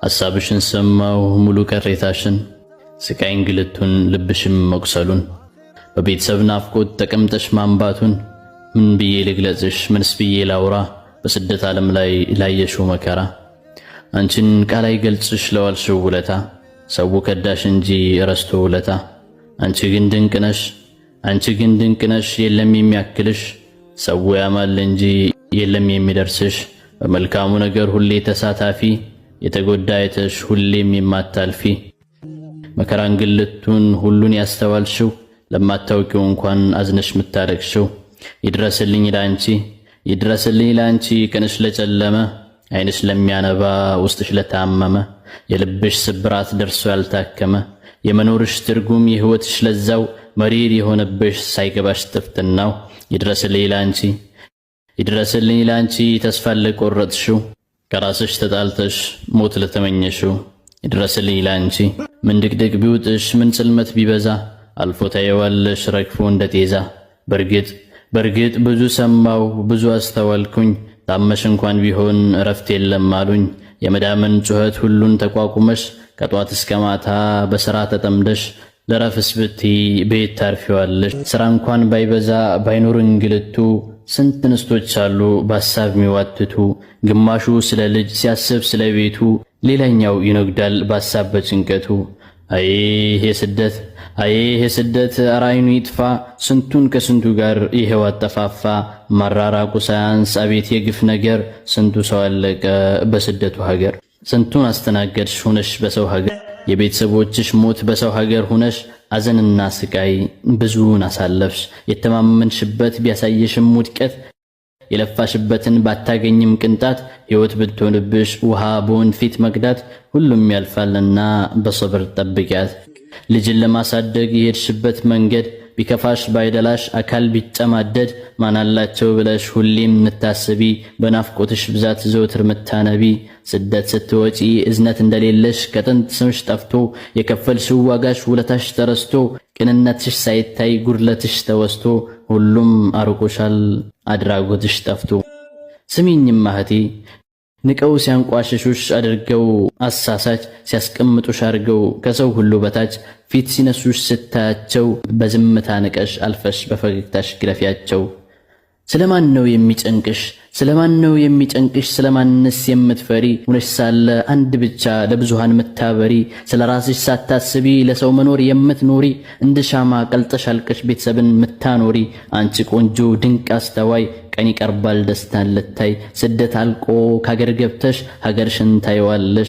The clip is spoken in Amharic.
ሐሳብሽን ሰማው ሙሉ ቀሬታሽን ስቃይ እንግልቱን ልብሽም መቁሰሉን በቤተሰብ ናፍቆት ተቀምጠሽ ማንባቱን ምን ብዬ ልግለጽሽ ምንስ ብዬ ላውራ በስደት ዓለም ላይ ላየሽው መከራ አንቺን ቃል አይገልጽሽ ለዋልሽው ውለታ ሰው ከዳሽ እንጂ ረስቶ ውለታ አንቺ ግን ድንቅ ነሽ የለም የሚያክልሽ ሰው ያማል እንጂ የለም የሚደርስሽ በመልካሙ ነገር ሁሌ ተሳታፊ የተጎዳ አይተሽ ሁሌም የማታልፊ መከራ እንግልቱን ሁሉን ያስተዋልሽው ለማታውቂው እንኳን አዝነሽ ምታረክሽው ይድረስልኝ ላንቺ ቀንሽ ለጨለመ አይንሽ ለሚያነባ ውስጥሽ ለታመመ የልብሽ ስብራት ደርሶ ያልታከመ የመኖርሽ ትርጉም የህይወትሽ ለዛው መሪር የሆነብሽ ሳይገባሽ ጥፍትናው ይድረስልኝ ላንቺ ተስፋ ለቆረጥሽው ከራስሽ ተጣልተሽ ሞት ለተመኘሽው ይድረስልኝ ላንቺ ምን ድቅድቅ ቢውጥሽ ምን ጽልመት ቢበዛ አልፎ ታየዋለሽ ረግፎ እንደጤዛ በርግጥ ብዙ ሰማው ብዙ አስተዋልኩኝ ታመሽ እንኳን ቢሆን እረፍት የለም አሉኝ የመዳመን ጩኸት ሁሉን ተቋቁመሽ ከጧት እስከ ማታ በሥራ ተጠምደሽ ለረፍስ ብቲ ቤት ታርፊዋለሽ ሥራ እንኳን ባይበዛ ባይኖር እንግልቱ ስንት እንስቶች አሉ በሐሳብ ሚዋትቱ ግማሹ ስለ ልጅ ሲያስብ ስለ ቤቱ ሌላኛው ይነግዳል በሐሳብ በጭንቀቱ ይሄ ስደት አራይኑ ይጥፋ ስንቱን ከስንቱ ጋር ይሄው አጠፋፋ ማራራቁ ሳያንስ አቤት የግፍ ነገር ስንቱ ሰው አለቀ በስደቱ ሀገር ስንቱን አስተናገድሽ ሆነሽ በሰው ሀገር የቤተሰቦችሽ ሞት በሰው ሀገር ሆነሽ አዘንና ስቃይ ብዙን አሳለፍሽ የተማመንሽበት ቢያሳየሽም ውድቀት የለፋሽበትን ባታገኝም ቅንጣት ሕይወት ብትሆንብሽ ውሃ በወንፊት መቅዳት ሁሉም ያልፋልና በሰብር ጠብቂያት ልጅን ለማሳደግ የሄድሽበት መንገድ ቢከፋሽ ባይደላሽ አካል ቢጨማደድ ማናላቸው ብለሽ ሁሌም ምታስቢ በናፍቆትሽ ብዛት ዘውትር ምታነቢ ስደት ስትወጪ እዝነት እንደሌለሽ ከጥንት ስምሽ ጠፍቶ የከፈልሽው ዋጋሽ ውለታሽ ተረስቶ ቅንነትሽ ሳይታይ ጉድለትሽ ተወስቶ ሁሉም አርቆሻል አድራጎትሽ ጠፍቶ ስሚኝም እህቴ ንቀው ሲያንቋሽሹሽ አድርገው አሳሳች ሲያስቀምጡሽ አድርገው ከሰው ሁሉ በታች ፊት ሲነሱሽ ስታያቸው በዝምታ ንቀሽ አልፈሽ በፈገግታሽ ግረፊያቸው ስለማን ነው የሚጨንቅሽ ስለማንስ የምትፈሪ ሆነሽ ሳለ አንድ ብቻ ለብዙሃን ምታበሪ ስለራስሽ ሳታስቢ ለሰው መኖር የምትኖሪ እንደ ሻማ ቀልጠሽ አልቀሽ ቤተሰብን ምታኖሪ አንቺ ቆንጆ ድንቅ አስተዋይ ቀን ይቀርባል ደስታን ልታይ ስደት አልቆ ካገር ገብተሽ ሀገርሽን ታይዋለሽ